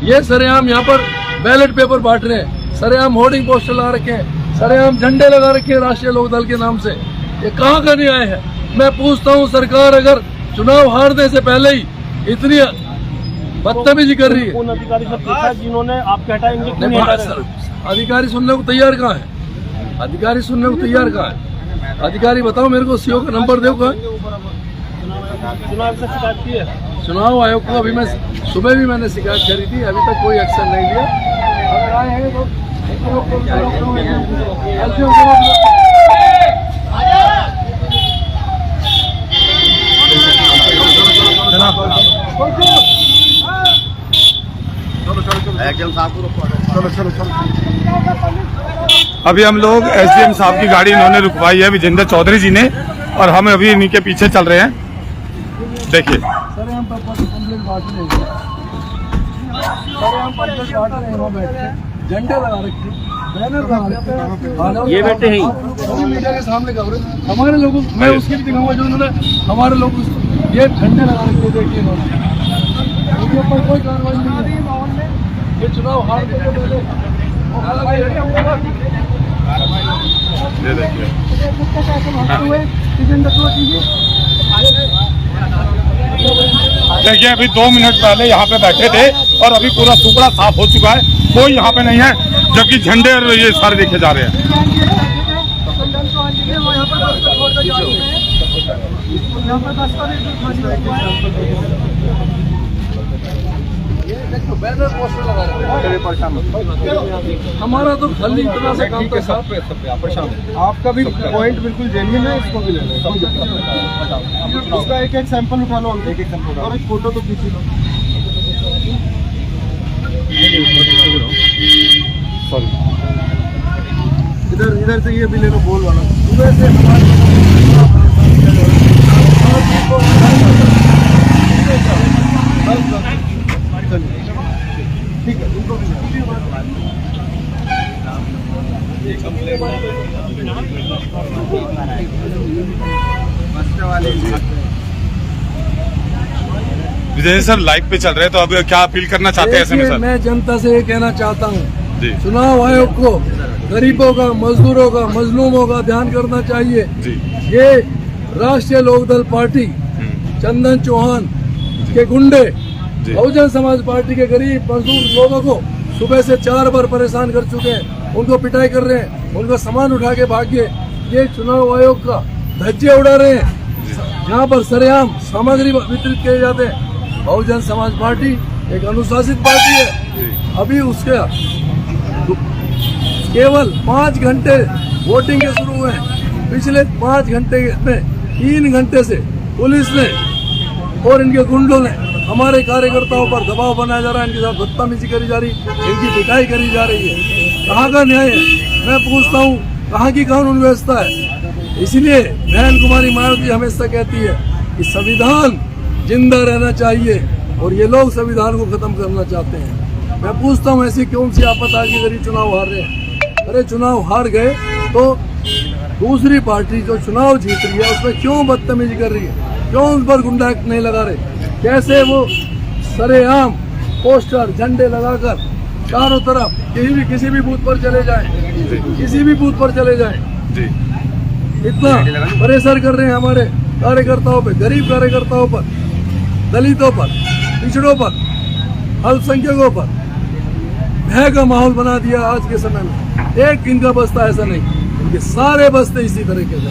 ये सरेआम यहाँ पर बैलेट पेपर बांट रहे हैं, सरेआम होर्डिंग पोस्टर लगा रखे हैं, सरेआम झंडे लगा रखे हैं राष्ट्रीय लोकदल के नाम से। ये कहाँ का न्याय है? मैं पूछता हूँ, सरकार अगर चुनाव हारने से पहले ही इतनी बदतमीजी कर रही है, उन अधिकारी से पूछा जिन्होंने आपके हटाएंगे क्यों नहीं हटा रहे? अधिकारी सुनने को तैयार कहाँ है? अधिकारी सुनने को तैयार कहाँ है? अधिकारी बताओ मेरे को, सीओ का नंबर दो। कहाँ चुनाव से शिकायत की है? चुनाव आयोग को अभी मैं सुबह भी मैंने शिकायत करी थी, अभी तक कोई एक्शन नहीं लिया। अगर आए हैं तो अभी हम लोग एसडीएम साहब की गाड़ी इन्होंने रुकवाई है, विजेंद्र चौधरी जी ने, और हम अभी इन्हीं के पीछे चल रहे हैं। देखिए सर हम कंप्लेंट बांट रहे हैं, झंडे लगा रखे, बैनर लगा रखे, ये बैठे हैं मीडिया के सामने कवर हमारे लोगों, मैं उसकी भी दिखाऊंगा जो उन्होंने हमारे लोग ये झंडे लगा रखे। देखिए इन्होंने, उनके ऊपर कोई कार्रवाई नहीं है। ये चुनाव हार के पहले देखिए अभी 2 मिनट पहले यहाँ पे बैठे थे और अभी पूरा सुपड़ा साफ हो चुका है, कोई यहाँ पे नहीं है, जबकि झंडे और ये सारे देखे जा रहे हैं। बैनर पोस्टर लगा रहे हैं। हमारा तो खाली इतना से काम के साथ आपका भी पॉइंट बिल्कुल जेन्युइन है, इसको भी ले लो, उसका एक एक सैंपल उठा लो, एक एक सैंपल और एक फोटो तो खींच लो। सॉरी, इधर से ये भी ले लो, बोल वाला सुबह से हमारे ठीक है, उनको भी विजय सर लाइव पे चल रहे हैं, तो अब क्या अपील करना चाहते हैं ऐसे में सर? मैं जनता से ये कहना चाहता हूँ, जी चुनाव आयोग को गरीबों का, मजदूरों का, मजलूमों का ध्यान करना चाहिए। जी ये राष्ट्रीय लोकदल पार्टी चंदन चौहान के गुंडे बहुजन समाज पार्टी के गरीब मजदूर लोगों को सुबह से 4 बार परेशान कर चुके हैं, उनको पिटाई कर रहे हैं, उनका सामान उठा के भाग गए। ये चुनाव आयोग का धज्जे उड़ा रहे हैं, यहाँ पर सरेआम सामग्री वितरित किए जाते हैं। बहुजन समाज पार्टी एक अनुशासित पार्टी है, अभी उसके केवल 5 घंटे वोटिंग के शुरू हुए हैं। पिछले 5 घंटे में 3 घंटे से पुलिस ने और इनके गुंडों ने हमारे कार्यकर्ताओं पर दबाव बनाया जा रहा है, इनके साथ बदतमीजी करी जा रही, इनकी पिटाई करी जा रही है। कहाँ का न्याय है? मैं पूछता हूँ, कहाँ की कानून व्यवस्था है? इसलिए बहन कुमारी मायावती हमेशा कहती है कि संविधान जिंदा रहना चाहिए, और ये लोग संविधान को खत्म करना चाहते हैं। मैं पूछता हूँ, ऐसी कौन सी आफत आ गई गरीब चुनाव हार रहे हैं? अरे चुनाव हार गए तो दूसरी पार्टी जो चुनाव जीत रही है उसमें क्यों बदतमीजी कर रही है? क्यों उस पर गुंडा एक्ट नहीं लगा रहे? कैसे वो सरेआम पोस्टर झंडे लगाकर चारों तरफ किसी भी बूथ पर चले जाएं, किसी भी बूथ पर चले जाएं, इतना प्रेशर कर रहे हैं हमारे कार्यकर्ताओं पे, गरीब कार्यकर्ताओं पर, दलितों पर, पिछड़ों पर, अल्पसंख्यकों पर भय का माहौल बना दिया। आज के समय में एक इनका बस्ता ऐसा नहीं, इनके सारे बस्ते इसी तरीके से।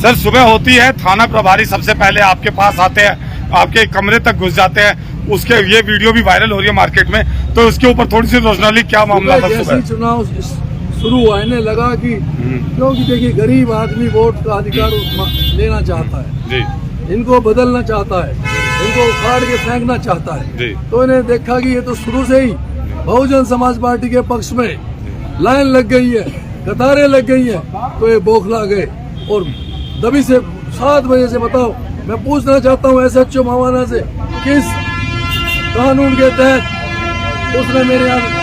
सर सुबह होती है, थाना प्रभारी सबसे पहले आपके पास आते हैं, आपके कमरे तक घुस जाते हैं, उसके ये वीडियो भी वायरल हो रही है मार्केट में, तो उसके ऊपर थोड़ी सी रोशनाली, क्या मामला था? जैसे चुनाव शुरू हुआ इन्हें लगा कि क्योंकि देखिए गरीब आदमी वोट का अधिकार लेना चाहता है जी, इनको बदलना चाहता है, इनको उखाड़ के फेंकना चाहता है जी। तो इन्हें देखा कि ये तो शुरू से ही बहुजन समाज पार्टी के पक्ष में लाइन लग गई है, कतारें लग गई है, तो ये बौखला गए और दबी से 7 बजे से बताओ, मैं पूछना चाहता हूँ SHO मावाना से, किस कानून के तहत उसने मेरे यहाँ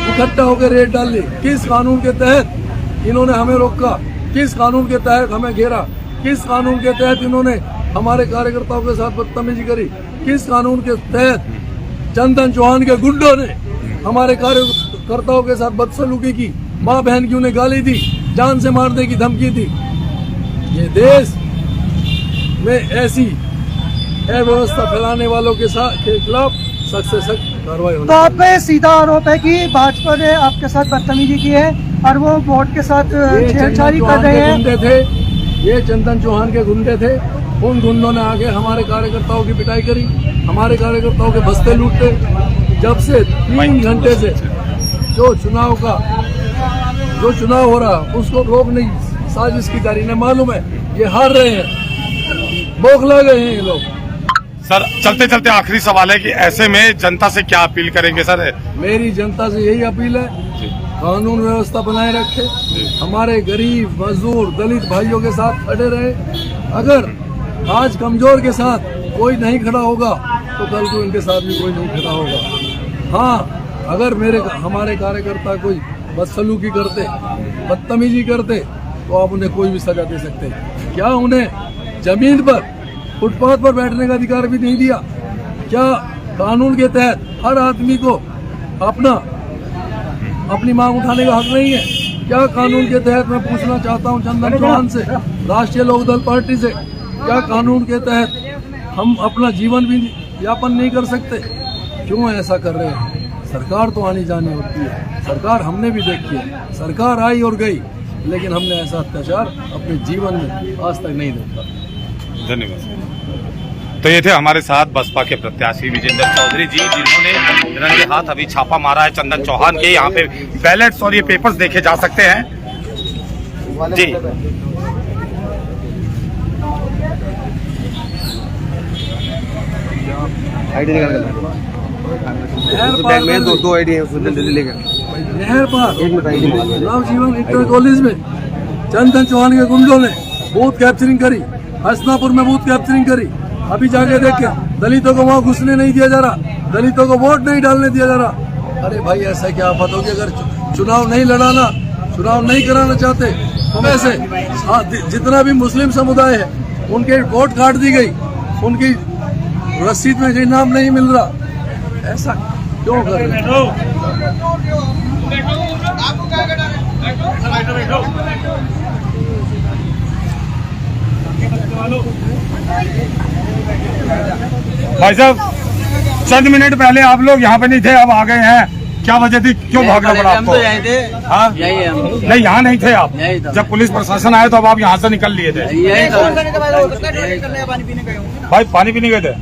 इकट्ठा होकर रेड डाल ली? किस कानून के तहत इन्होंने हमें रोका? किस कानून के तहत हमें घेरा? किस कानून के तहत इन्होंने हमारे कार्यकर्ताओं के साथ बदतमीजी करी? किस कानून के तहत चंदन चौहान के गुंडों ने हमारे कार्यकर्ताओं के साथ बदसलूकी की, माँ बहन की उन्हें गाली दी, जान से मारने की धमकी दी। ये देश में ऐसी अव्यवस्था फैलाने वालों के खिलाफ सख्त से सख्त कार्रवाई होनी। तो आपका ये सीधा आरोप है कि भाजपा ने आपके साथ बदतमीजी की है और वो वोट के साथ छेड़छाड़ी कर रहे हैं। गुंडे थे, ये चंदन चौहान के गुंडे थे। उन गुंडों ने आगे हमारे कार्यकर्ताओं की पिटाई करी, हमारे कार्यकर्ताओं के बस्ते लूटते। जब से 3 घंटे से जो चुनाव हो रहा उसको रोकने की साजिश की जा रही है। मालूम है ये हार रहे हैं, बौखला गए हैं ये लोग। सर चलते चलते आखिरी सवाल है कि ऐसे में जनता से क्या अपील करेंगे सर? मेरी जनता से यही अपील है, कानून व्यवस्था बनाए रखे, हमारे गरीब मजदूर दलित भाइयों के साथ खड़े रहे। अगर आज कमजोर के साथ कोई नहीं खड़ा होगा तो कल को इनके साथ भी कोई नहीं खड़ा होगा। हाँ, अगर हमारे कार्यकर्ता कोई बदसलूकी करते, बदतमीजी करते तो आप उन्हें कोई भी सजा दे सकते। क्या उन्हें जमीन पर फुटपाथ पर बैठने का अधिकार भी नहीं दिया? क्या कानून के तहत हर आदमी को अपनी मांग उठाने का हक नहीं है? क्या कानून के तहत मैं पूछना चाहता हूं चंदन चौहान से, राष्ट्रीय लोकदल पार्टी से, क्या कानून के तहत हम अपना जीवन भी यापन नहीं कर सकते? क्यों ऐसा कर रहे हैं? सरकार तो आनी जानी होती है, सरकार हमने भी देखी है, सरकार आई और गई, लेकिन हमने ऐसा अत्याचार अपने जीवन में आज तक नहीं देखा। धन्यवाद। तो ये थे हमारे साथ बसपा के प्रत्याशी विजेंद्र चौधरी जी, जिन्होंने रंगे हाथ अभी छापा मारा है चंदन चौहान के। यहाँ पे बैलेट्स और ये पेपर्स देखे जा सकते हैं जी। आईडी निकाल दो आईडी है उसको जल्दी लेकर नहर पार नवजीवन इंटर कॉलेज में चंदन चौहान के गुंडों ने बूथ कैप्चरिंग करी, हसनापुर में बूथ कैप्चरिंग करी। अभी जाके देखे दलितों को वहाँ घुसने नहीं दिया जा रहा, दलितों को वोट नहीं डालने दिया जा रहा। अरे भाई ऐसा क्या आफत होगी? अगर चुनाव नहीं लड़ाना, चुनाव नहीं कराना चाहते तो वैसे जितना भी मुस्लिम समुदाय है उनके वोट काट दी गई, उनकी रसीद में कोई नाम नहीं मिल रहा। ऐसा क्यों कर रहे हैं? भाई साहब चंद मिनट पहले आप लोग यहाँ पे नहीं थे, अब आ गए हैं, क्या वजह थी? क्यों भागना पड़ा आपको? हम तो यहीं थे। हाँ? यही हम नहीं, यहाँ नहीं थे आप। यही था। जब पुलिस प्रशासन आया तो अब आप यहाँ से निकल लिए थे। यही था। भाई पानी पीने गए थे?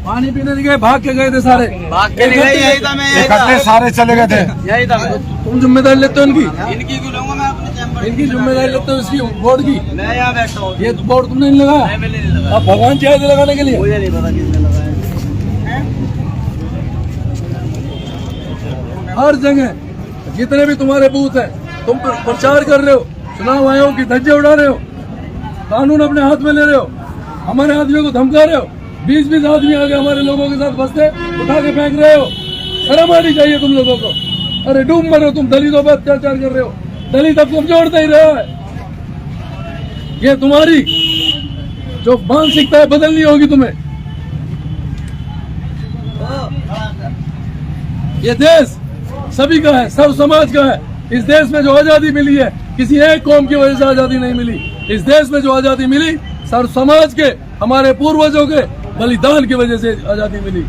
पानी पीने नहीं गए, भाग के गए थे सारे, भाग के नहीं गए, यही था। मैं इकट्ठे सारे चले गए थे। यही था। तुम जिम्मेदारी लेते हो इनकी? इनकी क्यों लूंगा मैं अपने चैम्बर? इनकी जिम्मेदारी लेते हो इसकी बोर्ड की? मैं यहाँ बैठा हूँ। ये बोर्ड तुमने नहीं लगाया? मैंने नहीं लगाया। अब भगवान चाहे थे लगाने के लिए? मुझे नहीं पता किसने लगाया। हर जगह जितने भी तुम्हारे बूथ है तुम प्रचार कर रहे हो, चुनाव आयोग की धज्जे उड़ा रहे हो, कानून अपने हाथ में ले रहे हो, हमारे आदमियों को धमका रहे हो। 20-20 आदमी आगे हमारे लोगों के साथ बस्ते उठा के फेंक रहे हो। शर्म आनी चाहिए तुम लोगों को। अरे डूब मरो तुम, दलितों पर अत्याचार कर रहे हो। दलित अब कमजोर ही रहा है। ये तुम्हारी जो मानसिकता है बदलनी होगी तुम्हें। ये देश सभी का है, सब समाज का है। इस देश में जो आजादी मिली है किसी एक कौम की वजह से आजादी नहीं मिली। इस देश में जो आजादी मिली सर्व समाज के, हमारे पूर्वजों के बलिदान की वजह से आजादी मिली।